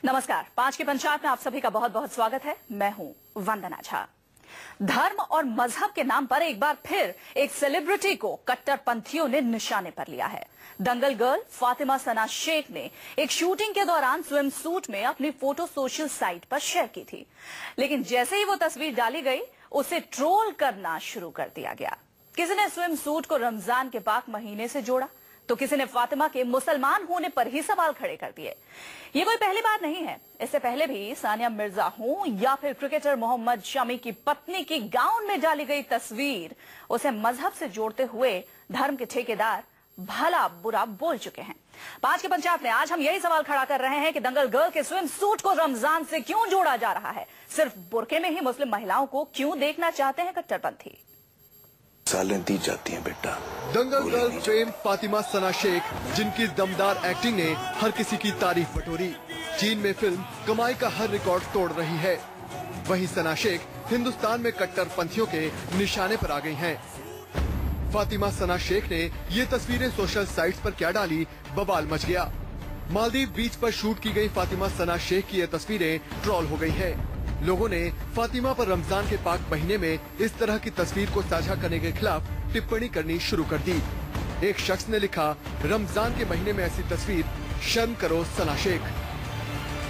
नमस्कार, 5 की पंचायत में आप सभी का बहुत बहुत स्वागत है। मैं हूं वंदना झा। धर्म और मजहब के नाम पर एक बार फिर एक सेलिब्रिटी को कट्टरपंथियों ने निशाने पर लिया है। दंगल गर्ल फातिमा सना शेख ने एक शूटिंग के दौरान स्विम सूट में अपनी फोटो सोशल साइट पर शेयर की थी, लेकिन जैसे ही वो तस्वीर डाली गई उसे ट्रोल करना शुरू कर दिया गया। किसी ने स्विम सूट को रमजान के पाक महीने से जोड़ा, तो किसी ने फातिमा के मुसलमान होने पर ही सवाल खड़े कर दिए। ये कोई पहली बार नहीं है, इससे पहले भी सानिया मिर्जा हो या फिर क्रिकेटर मोहम्मद शमी की पत्नी की गाउन में डाली गई तस्वीर उसे मजहब से जोड़ते हुए धर्म के ठेकेदार भला बुरा बोल चुके हैं। 5 की पंचायत में आज हम यही सवाल खड़ा कर रहे हैं कि दंगल गर्ल के स्विम सूट को रमजान से क्यों जोड़ा जा रहा है। सिर्फ बुरके में ही मुस्लिम महिलाओं को क्यों देखना चाहते हैं कट्टरपंथी। सालें दी जाती हैं बेटा। दंगल गर्ल फेम फातिमा सना शेख, जिनकी दमदार एक्टिंग ने हर किसी की तारीफ बटोरी। चीन में फिल्म कमाई का हर रिकॉर्ड तोड़ रही है। वहीं सना शेख हिंदुस्तान में कट्टरपंथियों के निशाने पर आ गई हैं। फातिमा सना शेख ने ये तस्वीरें सोशल साइट्स पर क्या डाली, बवाल मच गया। मालदीव बीच पर शूट की गई फातिमा सना शेख की ये तस्वीरें ट्रोल हो गई हैं। लोगों ने फातिमा पर रमजान के पाक महीने में इस तरह की तस्वीर को साझा करने के खिलाफ टिप्पणी करनी शुरू कर दी। एक शख्स ने लिखा, रमजान के महीने में ऐसी तस्वीर, शर्म करो सना शेख।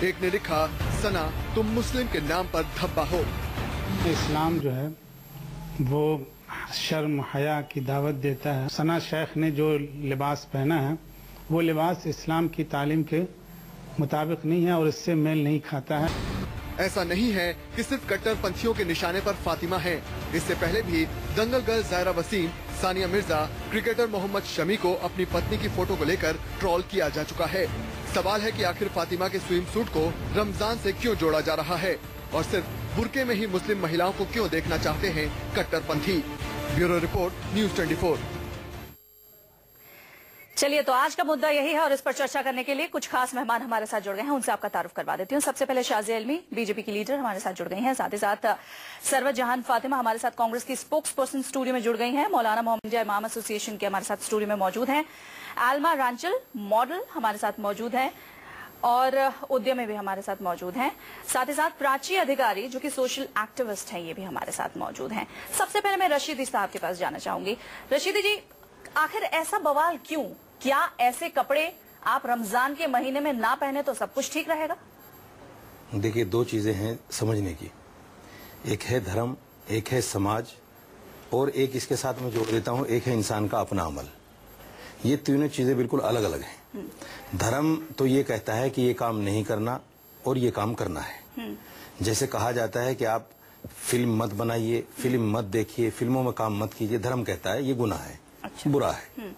एक ने लिखा, सना तुम मुस्लिम के नाम पर धब्बा हो। इस्लाम जो है वो शर्म हया की दावत देता है। सना शेख ने जो लिबास पहना है वो लिबास इस्लाम की तालीम के मुताबिक नहीं है और इससे मेल नहीं खाता है। ऐसा नहीं है कि सिर्फ कट्टरपंथियों के निशाने पर फातिमा है। इससे पहले भी दंगल गर्ल जायरा वसीम, सानिया मिर्जा, क्रिकेटर मोहम्मद शमी को अपनी पत्नी की फोटो को लेकर ट्रोल किया जा चुका है। सवाल है कि आखिर फातिमा के स्विम सूट को रमजान से क्यों जोड़ा जा रहा है और सिर्फ बुरके में ही मुस्लिम महिलाओं को क्यों देखना चाहते हैं कट्टरपंथी। Bureau report, news 24। चलिए, तो आज का मुद्दा यही है और इस पर चर्चा करने के लिए कुछ खास मेहमान हमारे साथ जुड़ गए हैं। उनसे आपका तारुफ करवा देती हूँ। सबसे पहले शाज़िया इल्मी, बीजेपी की लीडर, हमारे साथ जुड़ गई हैं। साथ ही साथ सरवत जहान फातिमा हमारे साथ कांग्रेस की स्पोक्स पर्सन स्टूडियो में जुड़ गई हैं। मौलाना मोहम्मद इमाम एसोसिएशन के हमारे साथ स्टूडियो में मौजूद हैं। आलमा रांचल मॉडल हमारे साथ मौजूद हैं और उद्यमी भी हमारे साथ मौजूद हैं। साथ ही साथ प्राची अधिकारी जो कि सोशल एक्टिविस्ट हैं, ये भी हमारे साथ मौजूद हैं। सबसे पहले मैं रशीदी साहब के पास जाना चाहूंगी। रशीदी जी, आखिर ऐसा बवाल क्यों? क्या ऐसे कपड़े आप रमजान के महीने में ना पहने तो सब कुछ ठीक रहेगा? देखिए, दो चीजें हैं समझने की। एक है धर्म, एक है समाज, और एक इसके साथ मैं जोड़ देता हूं, एक है इंसान का अपना अमल। ये तीनों चीजें बिल्कुल अलग अलग हैं। धर्म तो ये कहता है कि ये काम नहीं करना और ये काम करना है। जैसे कहा जाता है कि आप फिल्म मत बनाइए, फिल्म मत देखिए, फिल्मों में काम मत कीजिए। धर्म कहता है ये गुनाह है, अच्छा, बुरा है।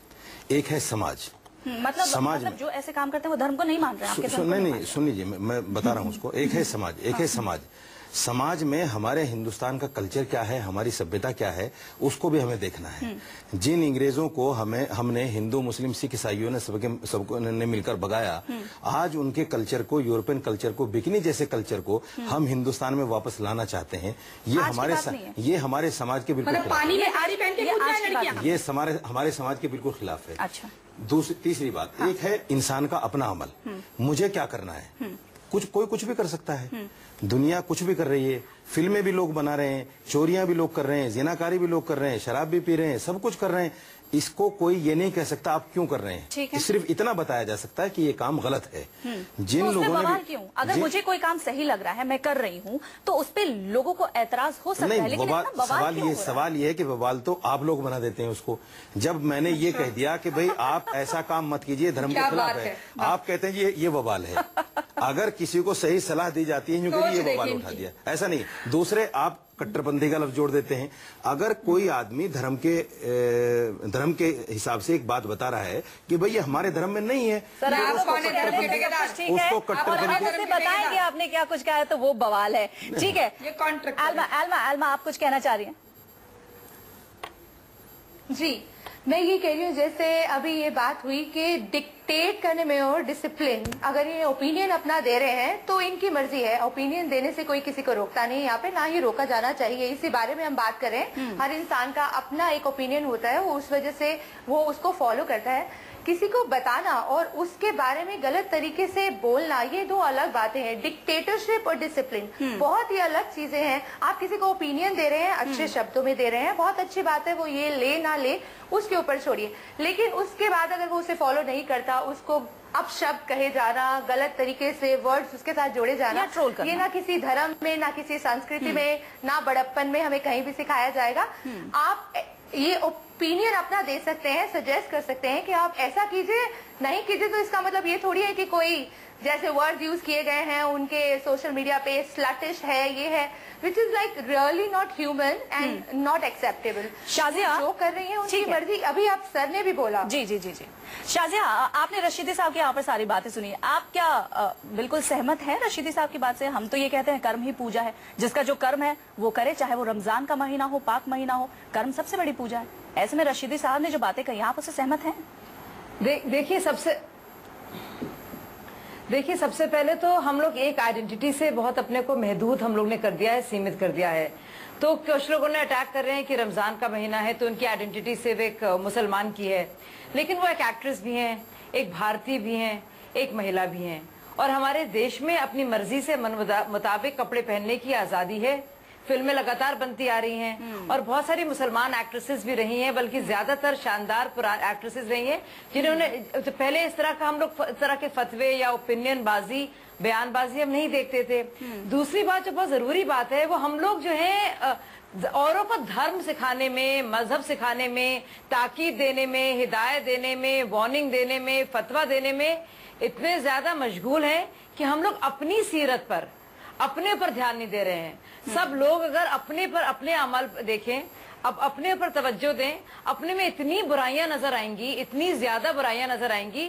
एक है समाज। मतलब जो ऐसे काम करते हैं वो धर्म को नहीं मान रहे हैं? नहीं, सुन लीजिए, मैं बता रहा हूँ उसको। एक है समाज, एक है समाज। समाज में हमारे हिंदुस्तान का कल्चर क्या है, हमारी सभ्यता क्या है, उसको भी हमें देखना है। जिन अंग्रेजों को हमने हिंदू मुस्लिम सिख ईसाइयों ने सबको ने मिलकर भगाया, आज उनके कल्चर को, यूरोपियन कल्चर को, बिकनी जैसे कल्चर को हम हिंदुस्तान में वापस लाना चाहते हैं। ये हमारे समाज के बिल्कुल ये हमारे समाज के बिल्कुल खिलाफ है। अच्छा। तीसरी बात, एक है इंसान का अपना अमल। मुझे क्या करना है? कोई कुछ भी कर सकता है। दुनिया कुछ भी कर रही है। फिल्में भी लोग बना रहे हैं, चोरियां भी लोग कर रहे हैं, जिनाकारी भी लोग कर रहे हैं, शराब भी पी रहे हैं, सब कुछ कर रहे हैं। इसको कोई ये नहीं कह सकता आप क्यों कर रहे हैं। सिर्फ इतना बताया जा सकता है कि ये काम गलत है। जिन तो लोगों ने क्यों? अगर मुझे कोई काम सही लग रहा है, मैं कर रही हूँ, तो उस पे लोगों को एतराज हो सकता है। लेकिन सवाल ये है कि बवाल तो आप लोग बना देते हैं उसको। जब मैंने ये कह दिया कि भाई आप ऐसा काम मत कीजिए, धर्म के खिलाफ है, आप कहते हैं ये बवाल है। अगर किसी को सही सलाह दी जाती है क्योंकि ये बवाल उठा दिया, ऐसा नहीं। दूसरे, आप कट्टरपंथी का लफ्ज जोड़ देते हैं। अगर कोई आदमी धर्म के हिसाब से एक बात बता रहा है कि भाई ये हमारे धर्म में नहीं है, उसको कट्टरपंथी बताएंगे आपने क्या कुछ कहा है तो वो बवाल है। ठीक है, आलमा आप कुछ कहना चाह रही हैं? जी, मैं ये कह रही हूँ, जैसे अभी ये बात हुई कि डिक्टेट करने में और डिसिप्लिन, अगर ये ओपिनियन अपना दे रहे हैं तो इनकी मर्जी है। ओपिनियन देने से कोई किसी को रोकता नहीं, यहाँ पे ना ही रोका जाना चाहिए। इसी बारे में हम बात करें। हर इंसान का अपना एक ओपिनियन होता है, वो उस वजह से वो उसको फॉलो करता है। किसी को बताना और उसके बारे में गलत तरीके से बोलना, ये दो अलग बातें हैं। डिक्टेटरशिप और डिसिप्लिन बहुत ही अलग चीजें हैं। आप किसी को ओपिनियन दे रहे हैं, अच्छे शब्दों में दे रहे हैं, बहुत अच्छी बात है, वो ये ले ना ले उसके ऊपर छोड़िए, लेकिन उसके बाद अगर वो उसे फॉलो नहीं करता, उसको अपशब्द कहे जाना, गलत तरीके से वर्ड्स उसके साथ जोड़े जाना, ये ना किसी धर्म में, ना किसी संस्कृति में, ना बड़प्पन में हमें कहीं भी सिखाया जाएगा। आप ये ओपिनियन अपना दे सकते हैं, सजेस्ट कर सकते हैं कि आप ऐसा कीजिए, नहीं कीजिए, तो इसका मतलब ये थोड़ी है कि कोई जैसे वर्ड यूज किए गए हैं उनके सोशल मीडिया पे, स्लटिश है, ये है, which is like really not human and not acceptable. Shazia जो कर रही है उनकी मर्जी। अभी आप सर ने भी बोला। जी जी जी जी शाजिया, आपने रशीदी साहब की यहाँ पर सारी बातें सुनी, आप क्या बिल्कुल सहमत हैं रशीदी साहब की बात से? हम तो ये कहते हैं कर्म ही पूजा है, जिसका जो कर्म है वो करे, चाहे वो रमजान का महीना हो, पाक महीना हो, कर्म सबसे बड़ी पूजा है। ऐसे में रशीदी साहब ने जो बातें कही, आप उससे सहमत हैं? देखिए सबसे पहले तो हम लोग एक आइडेंटिटी से बहुत अपने को महदूद हम लोग ने कर दिया है, सीमित कर दिया है। तो कुछ लोगों ने अटैक कर रहे हैं कि रमजान का महीना है तो उनकी आइडेंटिटी सिर्फ एक मुसलमान की है, लेकिन वो एक एक्ट्रेस भी हैं, एक भारतीय भी हैं, एक महिला भी हैं, और हमारे देश में अपनी मर्जी से मन मुताबिक कपड़े पहनने की आजादी है। फिल्में लगातार बनती आ रही हैं और बहुत सारी मुसलमान एक्ट्रेसेस भी रही हैं, बल्कि ज्यादातर शानदार एक्ट्रेसेस रही हैं जिन्होंने पहले इस तरह का हम लोग इस तरह के फतवे या ओपिनियन बाजी, बयानबाजी हम नहीं देखते थे। दूसरी बात जो बहुत जरूरी बात है, वो हम लोग जो है औरों को धर्म सिखाने में, मजहब सिखाने में, ताकीद देने में, हिदायत देने में, वार्निंग देने में, फतवा देने में इतने ज्यादा मशगूल हैं कि हम लोग अपनी सीरत पर, अपने पर ध्यान नहीं दे रहे हैं। सब लोग अगर अपने पर अपने अमल देखें, अब अपने पर तवज्जो दें, अपने में इतनी बुराइयां नजर आएंगी, इतनी ज्यादा बुराइयां नजर आएंगी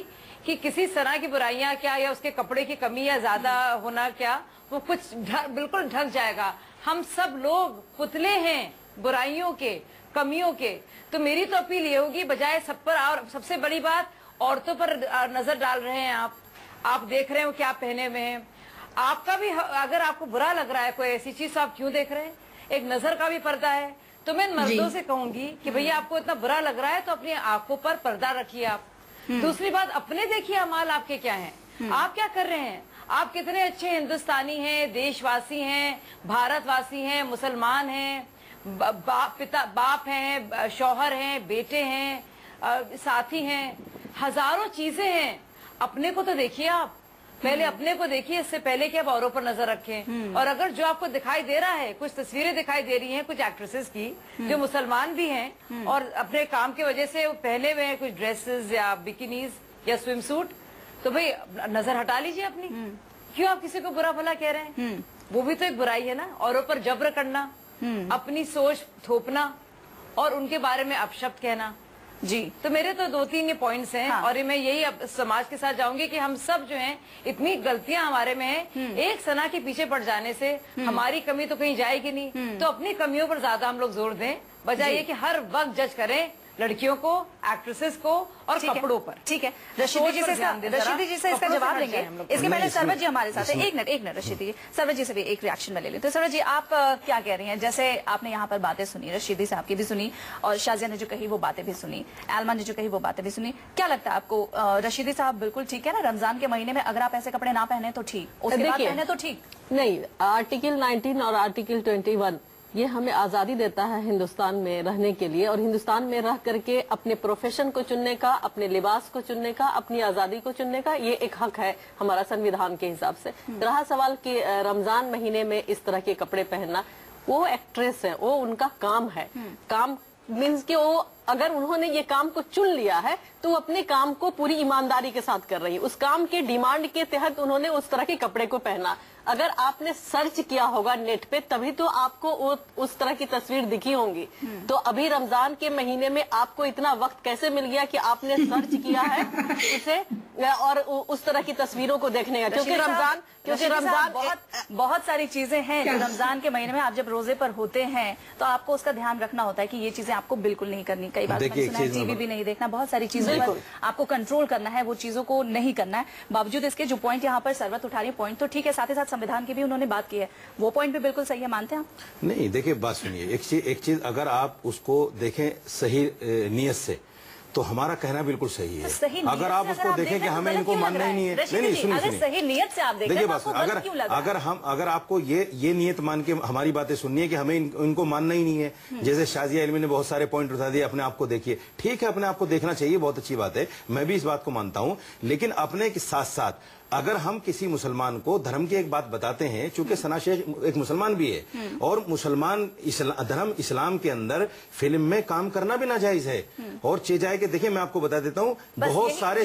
कि किसी तरह की बुराइयां क्या, या उसके कपड़े की कमी या ज्यादा होना क्या, वो कुछ बिल्कुल ढक जाएगा। हम सब लोग पुतले हैं बुराइयों के, कमियों के। तो मेरी तो अपील ये होगी, बजाय सब पर, और सबसे बड़ी बात औरतों पर नजर डाल रहे हैं आप देख रहे हो क्या पहने हुए हैं। आपका भी अगर आपको बुरा लग रहा है कोई ऐसी चीज, तो आप क्यों देख रहे हैं? एक नजर का भी पर्दा है। तो मैं मर्दों से कहूंगी कि भैया आपको इतना बुरा लग रहा है तो अपनी आंखों पर पर्दा रखिए आप। दूसरी बात, अपने देखिए अमाल आपके क्या हैं, आप क्या कर रहे हैं, आप कितने अच्छे हिंदुस्तानी हैं, देशवासी हैं, भारतवासी हैं, मुसलमान हैं, बाप हैं, शौहर हैं, बेटे हैं, साथी हैं, हजारों चीजें हैं। अपने को तो देखिए आप, पहले अपने को देखिए, इससे पहले कि आप औरों पर नजर रखें। और अगर जो आपको दिखाई दे रहा है, कुछ तस्वीरें दिखाई दे रही हैं कुछ एक्ट्रेसेस की जो मुसलमान भी हैं और अपने काम की वजह से वो पहने हुए हैं कुछ ड्रेसेस या बिकिनीज या स्विम सूट, तो भाई नजर हटा लीजिए अपनी। क्यों आप किसी को बुरा भला कह रहे हैं? वो भी तो एक बुराई है ना, औरों पर जबर करना, अपनी सोच थोपना और उनके बारे में अपशब्द कहना। जी, तो मेरे तो 2-3 ये पॉइंट्स हैं। हाँ। और मैं यही अब समाज के साथ जाऊंगी कि हम सब जो हैं, इतनी गलतियां हमारे में हैं, एक सना के पीछे पड़ जाने से हमारी कमी तो कहीं जाएगी नहीं। तो अपनी कमियों पर ज्यादा हम लोग जोर दें, बजाय ये कि हर वक्त जज करें लड़कियों को, एक्ट्रेसेस को और कपड़ों पर। ठीक है, रशीदी जी से इसका जवाब लेंगे। इसके पहले सरवत जी हमारे साथ है। एक मिनट रशीदी जी, सरवत जी से भी एक रिएक्शन में ले लें। तो सरवत जी, आप क्या कह रही हैं? जैसे आपने यहाँ पर बातें सुनी, रशीदी साहब की भी सुनी और शाजिया ने जो कही वो बातें भी सुनी, एलमा ने जो कही वो बातें भी सुनी, क्या लगता है आपको? रशीदी साहब बिल्कुल ठीक है ना, रमजान के महीने में अगर आप ऐसे कपड़े ना पहने तो ठीक, उसके बाद पहने तो ठीक नहीं? आर्टिकल 19 और आर्टिकल 21 ये हमें आजादी देता है हिंदुस्तान में रहने के लिए, और हिंदुस्तान में रह करके अपने प्रोफेशन को चुनने का, अपने लिबास को चुनने का, अपनी आजादी को चुनने का, ये एक हक है हमारा संविधान के हिसाब से। रहा सवाल कि रमजान महीने में इस तरह के कपड़े पहनना, वो एक्ट्रेस है, वो उनका काम है। काम मीन्स कि वो अगर उन्होंने ये काम को चुन लिया है तो वो अपने काम को पूरी ईमानदारी के साथ कर रही है। उस काम के डिमांड के तहत उन्होंने उस तरह के कपड़े को पहना। अगर आपने सर्च किया होगा नेट पे तभी तो आपको उस तरह की तस्वीर दिखी होंगी। तो अभी रमजान के महीने में आपको इतना वक्त कैसे मिल गया कि आपने सर्च किया है उसे और उस तरह की तस्वीरों को देखने का? क्योंकि रमजान बहुत सारी चीजें हैं जो रमजान के महीने में आप जब रोजे पर होते हैं तो आपको उसका ध्यान रखना होता है कि ये चीजें आपको बिल्कुल नहीं करनी। कई बार टीवी भी नहीं देखना, बहुत सारी चीजों पर आपको कंट्रोल करना है, वो चीजों को नहीं करना है। बावजूद इसके जो पॉइंट यहाँ पर सरवत उठा रही है, पॉइंट तो ठीक है, साथ ही साथ संविधान की भी उन्होंने बात की है, वो पॉइंट भी बिल्कुल सही है, मानते हैं आप? नहीं, देखिए बात सुनिए, एक चीज अगर आप उसको देखें सही नीयत से तो हमारा कहना बिल्कुल सही है। सही अगर आप उसको देखें कि हमें इनको मानना ही नहीं है, नहीं सुनिए, सही नियत से आप देखिए बस, अगर आपको ये नियत मान के हमारी बातें सुननी है कि हमें इनको मानना ही नहीं है, जैसे शाजिया इल्मी ने बहुत सारे पॉइंट उठा दिए, अपने आप को देखिए, ठीक है, अपने आप को देखना चाहिए, बहुत अच्छी बात है, मैं भी इस बात को मानता हूं, लेकिन अपने के साथ साथ अगर हम किसी मुसलमान को धर्म की एक बात बताते हैं, चूंकि सना शेख एक मुसलमान भी है और मुसलमान धर्म इस्लाम के अंदर फिल्म में काम करना भी नाजायज है, और जाए के देखिए, मैं आपको बता देता हूँ, बहुत सारे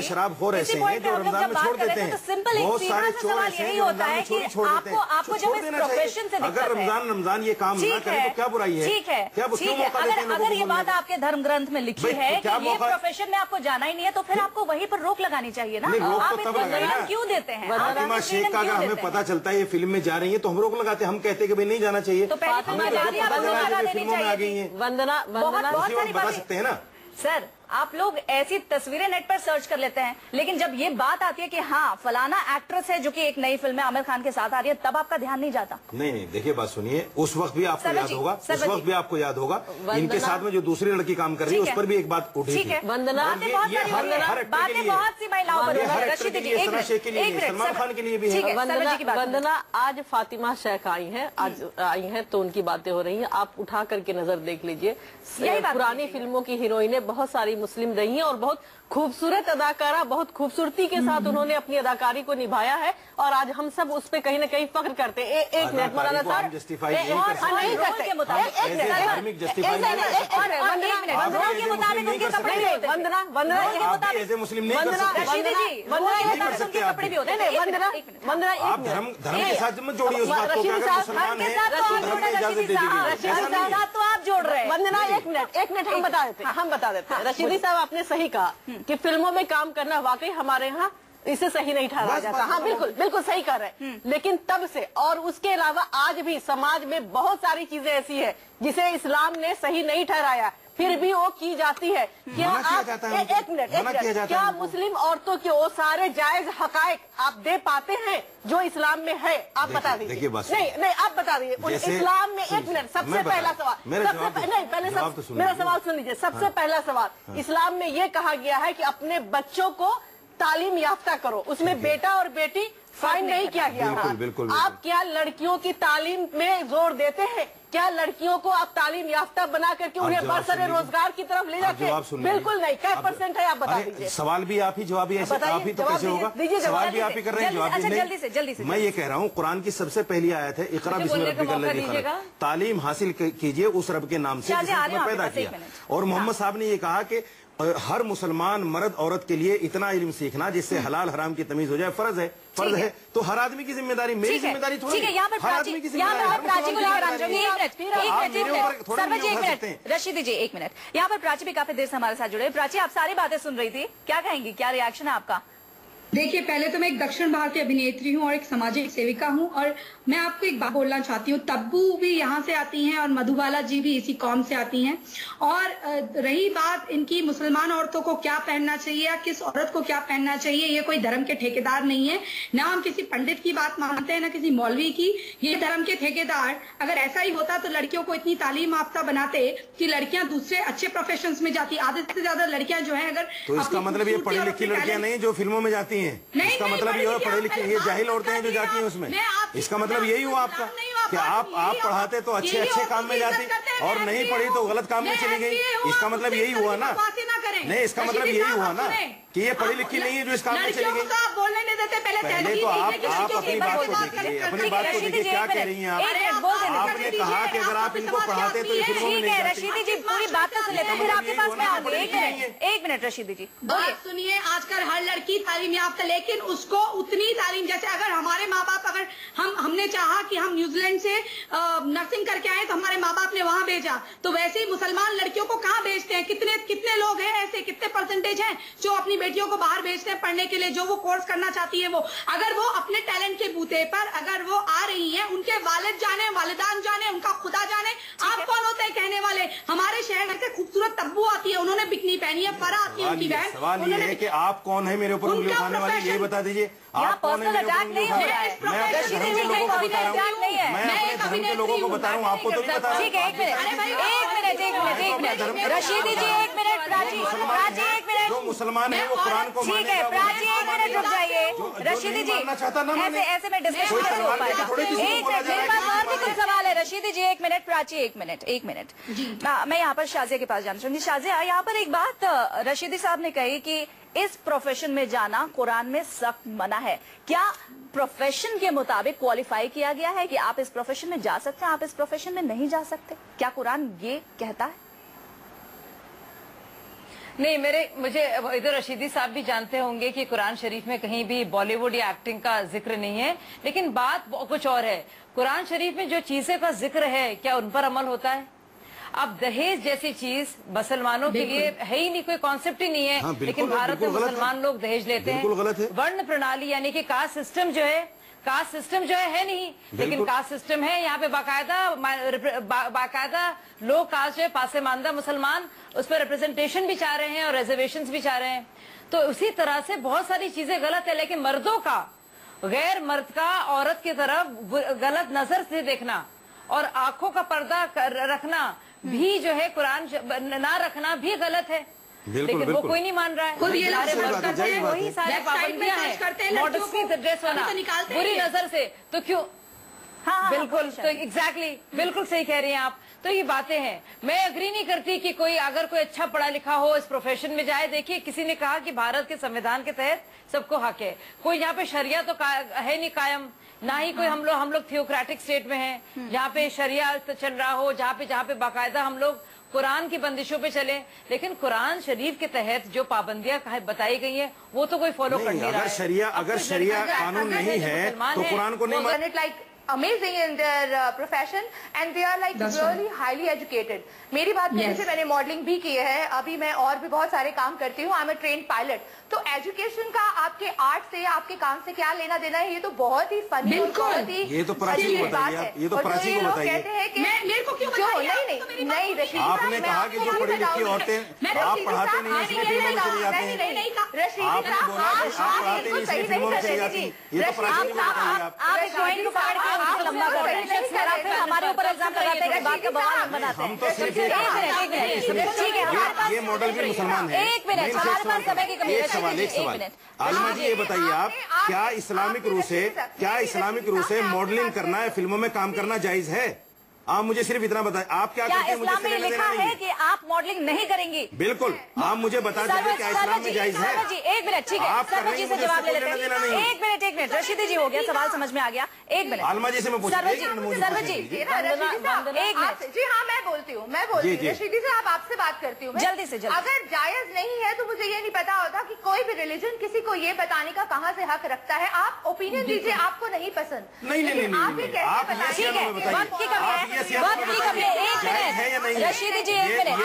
शराबखोर ऐसे हैं जो रमजान में छोड़ देते हैं, बहुत सारे चोर ऐसे हैं जो रमजान में छोड़ देते हैं, छोड़ देना चाहिए। अगर रमजान ये काम ना करे तो क्या बुराई है? क्या क्यों मौका देते हैं? अगर ये बात आपके धर्म ग्रंथ में लिखी है कि ये प्रोफेशन में आपको जाना ही नहीं है, तो फिर आपको वहीं पर रोक लगानी चाहिए ना। आप तो तब क्यों देते हैं? फातिमा शेख का अगर हमें पता चलता है ये फिल्म में जा रही है तो हम रोक लगाते हैं, हम कहते हैं कि भाई नहीं जाना चाहिए, तो फिल्मों में आ गई है, वंदना बता सकते हैं ना सर। आप लोग ऐसी तस्वीरें नेट पर सर्च कर लेते हैं, लेकिन जब ये बात आती है कि हाँ फलाना एक्ट्रेस है जो कि एक नई फिल्म में आमिर खान के साथ आ रही है, तब आपका ध्यान नहीं जाता। नहीं, देखिए बात सुनिए, उस वक्त भी आपको याद होगा, उस वक्त भी आपको याद होगा, इनके साथ में जो दूसरी लड़की काम कर रही है उस पर भी एक बात उठी थी। बातें बहुत सी महिलाओं पर, सलमान खान के लिए भी है। वंदना, आज फातिमा शेख आई हैं तो उनकी बातें हो रही हैं, आप उठा करके नजर देख लीजिए, पुरानी फिल्मों की हीरोइनें बहुत सारी मुस्लिम रही हैं और बहुत खूबसूरत अदाकारा, बहुत खूबसूरती के साथ उन्होंने अपनी अदाकारी को निभाया है, और आज हम सब उस पे कहीं न कहीं फख्र करते हैं। एक मिनट मौलाना साहब, नहीं करते, वंदना आप धर्म के साथ मत जोड़िए उस बात को, अगर मुसलमान है धर्म में इजाजत दे दीजिए, तो आप जोड़ रहे हैं। वंदना एक मिनट हम बता देते हैं। रशीदी साहब, आपने सही कहा कि फिल्मों में काम करना वाकई हमारे यहाँ इसे सही नहीं ठहराया जाता। हाँ, बिल्कुल सही कर रहे हैं, लेकिन तब से और उसके अलावा आज भी समाज में बहुत सारी चीजें ऐसी है जिसे इस्लाम ने सही नहीं ठहराया, फिर भी वो की जाती है। क्या आप एक मिनट क्या मुस्लिम औरतों के वो सारे जायज हकायक आप दे पाते हैं जो इस्लाम में है? आप बता दीजिए। नहीं, आप बता दीजिए इस्लाम में। एक मिनट, सबसे पहला सवाल, मेरा सवाल सुन लीजिए। सबसे पहला सवाल, इस्लाम में ये कहा गया है कि अपने बच्चों को तालीम याफ्ता करो, उसमें बेटा और बेटी फाइन नहीं किया गया। बिल्कुल। आप क्या लड़कियों की तालीम में जोर देते हैं? क्या लड़कियों को आप तालीम याफ्ता बना करके उन्हें बरसरे रोजगार की तरफ ले जाते हैं? बिल्कुल नहीं। क्या % है आप बता दीजिए। सवाल भी आप ही, जवाब भी आप ही, तो कैसे होगा? सवाल भी आप ही कर रहे हैं, जवाब भी नहीं। जल्दी से मैं ये कह रहा हूँ, कुरान की सबसे पहली आयत है, इकरा बिस्मि रब्बिकल लज़ी खलक़, तालीम हासिल कीजिए उस रब के नाम से जिसने पैदा किया। और मोहम्मद साहब ने ये कहा कि हर मुसलमान मर्द औरत के लिए इतना इल्म सीखना जिससे हलाल हराम की तमीज हो जाए फर्ज है। तो हर आदमी की जिम्मेदारी, मेरी जिम्मेदारी थोड़ी है, हर आदमी की जिम्मेदारी। रशीदी जी एक मिनट, यहाँ पर प्राची भी काफी देर से हमारे साथ जुड़े। प्राची, आप सारी बातें सुन रही थी, क्या कहेंगी, क्या रिएक्शन है आपका? देखिए, पहले तो मैं एक दक्षिण भारतीय अभिनेत्री हूँ और एक सामाजिक सेविका हूँ, और मैं आपको एक बात बोलना चाहती हूँ। तब्बू भी यहाँ से आती हैं और मधुबाला जी भी इसी कौम से आती हैं। और रही बात इनकी मुसलमान औरतों को क्या पहनना चाहिए या किस औरत को क्या पहनना चाहिए, ये कोई धर्म के ठेकेदार नहीं है, ना हम किसी पंडित की बात मानते हैं ना किसी मौलवी की। ये धर्म के ठेकेदार, अगर ऐसा ही होता तो लड़कियों को इतनी तालीम याफ्ता बनाते कि लड़कियां दूसरे अच्छे प्रोफेशन में जाती। आधे से ज्यादा लड़कियां जो है, अगर तो इसका मतलब ये पढ़ी लिखी लड़कियां नहीं जो फिल्मों में जाती हैं, इसका मतलब ये पढ़े लिखे, ये जाहिल औरतें हैं जो जाती हैं उसमें। इसका मतलब यही हुआ आपका कि आप पढ़ाते तो अच्छे काम में जाती और नहीं पढ़ी तो गलत काम में चली गई। इसका मतलब यही हुआ ना? नहीं, इसका मतलब यही हुआ ना कि ये पढ़ी लिखी नहीं है जो इस काम में चली गई। आप बोलने नहीं देते, पहले तो आप अपनी बात को देखिए, अपनी बात को देखिए, क्या कह रही हैं आप? आपने कहा कि अगर आप इनको पढ़ाते तो ये फिल्मों में नहीं जाती। रशीदी जी पूरी बात तो सुन लेते हैं, फिर आपके पास में आगे। एक मिनट रशीदी जी, बात सुनिए। आजकल हर लड़की तालीम याफ्ता, लेकिन उसको उतनी तालीम, जैसे अगर हमारे माँ बाप, अगर हमने चाहा कि हम न्यूजीलैंड से नर्सिंग करके आए तो हमारे माँ बाप ने वहां भेजा, तो वैसे ही मुसलमान लड़कियों को कहाँ भेजते हैं? कितने लोग हैं ऐसे, कितने % हैं जो अपनी बेटियों को बाहर भेजते हैं पढ़ने के लिए, जो वो कोर्स करना चाहती है। वो अगर वो अपने टैलेंट के बूते पर अगर वो आ रही हैं, उनके वालिद जाने, वालिदान जाने, उनका खुदा जाने, आप कौन होते हैं कहने वाले? हमारे शहर से खूबसूरत तब्बू आती है, उन्होंने बिकनी पहनी है, फरा आती है उनकी बहन। सवाल ये है कि आप कौन है मेरे ऊपर उंगली उठाने वाले, ये बता दीजिए। आप कौन है मेरे ऊपर उंगली उठाने वाले? मैं अपने धर्म के लोगों को बता रहा हूँ, मैं अपने धर्म के लोगों को बता रहा हूँ, आपको तो नहीं बता रहा। ठीक है, एक मिनट रशीदी जी 1 मिनट, प्राची 1 मिनट। जो मुसलमान है वो कुरान को ठीक है, प्राची 1 मिनट रुक जाइए। रशीदी जी ऐसे में डिस्कशन नहीं हो पाएगा। एक मिनट, मेरे पास और भी कुछ सवाल है। रशीदी जी 1 मिनट, प्राची 1 मिनट। मैं यहाँ पर शाजिया के पास जाना चाहूंगी। शाजिया, यहाँ पर एक बात रशीदी साहब ने कही कि इस प्रोफेशन में जाना कुरान में सख्त मना है। क्या प्रोफेशन के मुताबिक क्वालिफाई किया गया है कि आप इस प्रोफेशन में जा सकते हैं, आप इस प्रोफेशन में नहीं जा सकते? क्या कुरान ये कहता है? नहीं, मुझे इधर रशीदी साहब भी जानते होंगे कि कुरान शरीफ में कहीं भी बॉलीवुड या एक्टिंग का जिक्र नहीं है, लेकिन बात कुछ और है। कुरान शरीफ में जो चीजें का जिक्र है, क्या उन पर अमल होता है? अब दहेज जैसी चीज मुसलमानों के लिए है ही नहीं, कोई कॉन्सेप्ट ही नहीं है। हाँ, लेकिन भारत में मुसलमान लोग दहेज लेते हैं। वर्ण प्रणाली यानी कि कास्ट सिस्टम जो है नहीं, लेकिन कास्ट सिस्टम है यहाँ पे। बाकायदा लोग कास्ट जो है पासेमानदा मुसलमान, उस पर रिप्रेजेंटेशन भी चाह रहे हैं और रिजर्वेशन भी चाह रहे हैं। तो उसी तरह से बहुत सारी चीजें गलत है, लेकिन मर्दों का गैर मर्द का औरत की तरफ गलत नजर से देखना और आंखों का पर्दा रखना भी जो है, कुरान ना रखना भी गलत है। लेकिन वो कोई नहीं मान रहा है। वही सारी पाबंदियां हैं, मॉडर्निटी से ड्रेस होना बुरी नजर से, तो क्यों? हाँ, बिल्कुल, तो एग्जैक्टली बिल्कुल सही कह रही हैं आप। तो ये बातें हैं। मैं अग्री नहीं करती कि अगर कोई अच्छा पढ़ा लिखा हो इस प्रोफेशन में जाए। देखिए, किसी ने कहा कि भारत के संविधान के तहत सबको हक है। कोई यहाँ पे शरिया तो है नहीं कायम, ना ही कोई हम लोग थियोक्रेटिक स्टेट में हैं जहाँ पे शरिया चल रहा हो, जहाँ पे बाकायदा हम लोग कुरान की बंदिशों पे चले। लेकिन कुरान शरीफ के तहत जो पाबंदियां बताई गई है वो तो कोई फॉलो कर नहीं रहा है। अगर शरिया कानून नहीं है तो कुरान को नहीं amazing in their profession and they are like really highly educated. मेरी बात करने से मैंने मॉडलिंग भी की है, अभी मैं और भी बहुत सारे काम करती हूँ। I am a trained pilot. तो एजुकेशन का आपके आर्ट से, आपके काम से क्या लेना देना है? ये तो बहुत ही फनी, बहुत ही ये तो प्राची को बताइए। ये तो प्राची को बताइए। कहते हैं कि मेरे को क्यों नहीं रशीदी, आपने कहा कि जो पढ़ी लिखी औरतें आप पढ़ाते नहीं, इसलिए फिल्मों में चली जाती हैं। आपने बोला कि आप पढ़ाते नहीं, इसलिए फिल्मों में चली जाती हैं। ये तो प्राची को बताइए। आप लंबा कर रहे हैं, फिर हमारे ऊपर इल्जाम लगाते हैं कि बात का बवाल बनाते हैं। हम तो सिर्फ ये मॉडल भी मुसलमान है। 1 मिनट, हमारे पास समय की कमी है। एक सवाल आलिमा जी, ये बताइए आप, क्या इस्लामिक रूह से मॉडलिंग करना है, फिल्मों में काम करना जायज है? आप मुझे सिर्फ इतना बताएं, आप क्या करते हैं? इस्लाम में लिखा है कि आप मॉडलिंग नहीं करेंगी? बिल्कुल, आप मुझे बता दीजिए क्या इस्लाम में जायज है? जी 1 मिनट, ठीक है, सर्वर जी से जवाब ले लेते हैं। 1 मिनट, रशीदी जी हो गया, सवाल समझ में आ गया। 1 मिनट, आलिमा जी से मैं सर्वर जी 1 मिनट। जी हाँ, मैं बोलती हूँ। रशीदी से आपसे बात करती हूँ। जल्दी से जल्दी। अगर जायज नहीं है तो मुझे ये नहीं पता होता कि कोई भी रिलीजन किसी को ये बताने का कहाँ से हक रखता है। आप ओपिनियन दीजिए, आपको नहीं पसंद। नहीं, आप ये कैसे बताइए? ठीक है, वक्त की कमी है, वक्त की कमी है। 1 मिनट, रशीदी जी 1 मिनट,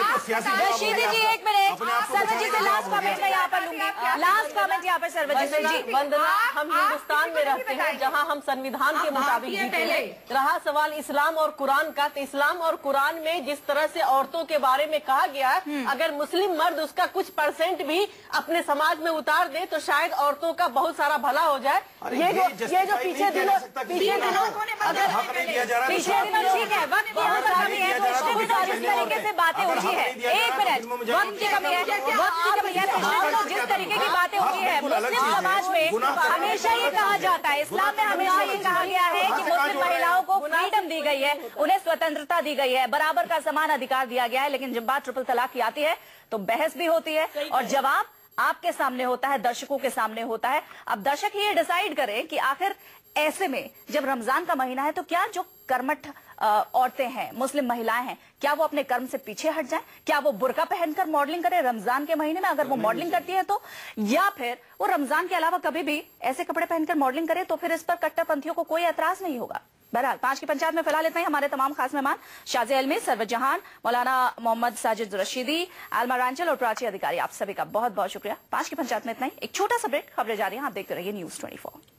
रशीदी जी 1 मिनट, सर्वर जी से लास्ट कमेंट मैं यहाँ पर लूंगी। लास्ट कमेंट यहाँ पर सर्वर जी से। जी वंदना, हम हिंदुस्तान में रहते हैं जहाँ हम संविधान के मुताबिक जीते हैं। रहा सवाल इस्लाम और कुरान का, तो इस्लाम और कुरान में जिस तरह से औरतों के बारे में कहा गया है, अगर मुस्लिम मर्द उसका कुछ % भी अपने समाज में उतार दे तो शायद औरतों का बहुत सारा भला हो जाए। ये जो पीछे दिनों ठीक है, वक्त कमी है तो इस तरीके से बातें उठी है। 1 मिनट, वक्त की कमी है, जिस तरीके की बातें उठी है मुस्लिम समाज में हमेशा ये कहा जाता है, इस्लाम में हमेशा ये कहा गया है कि मुस्लिम महिलाओं को फ्रीडम दी गई है, उन्हें स्वतंत्रता दी गई है, बराबर का समान अधिकार दिया गया है। लेकिन जब बात ट्रिपल तलाक की आती है तो बहस भी होती है और जवाब आपके सामने होता है, दर्शकों के सामने होता है। अब दर्शक ही ये डिसाइड करें कि आखिर ऐसे में जब रमजान का महीना है तो क्या जो कर्मठ औरतें हैं, मुस्लिम महिलाएं हैं, क्या वो अपने कर्म से पीछे हट जाएं? क्या वो बुर्का पहनकर मॉडलिंग करें रमजान के महीने में, अगर वो मॉडलिंग करती है तो? या फिर वो रमजान के अलावा कभी भी ऐसे कपड़े पहनकर मॉडलिंग करे तो फिर इस पर कट्टरपंथियों को कोई ऐतराज नहीं होगा। बहरहाल 5 की पंचायत में फिलहाल इतना ही। हमारे तमाम खास मेहमान शाजिया इल्मी, सरवर जहान, मौलाना मोहम्मद साजिद रशीदी, आलमा रांचल और प्राची अधिकारी, आप सभी का बहुत बहुत शुक्रिया। 5 की पंचायत में इतना ही। एक छोटा सा ब्रेक, खबरें जारी हैं, आप देखते रहिए न्यूज़ 24।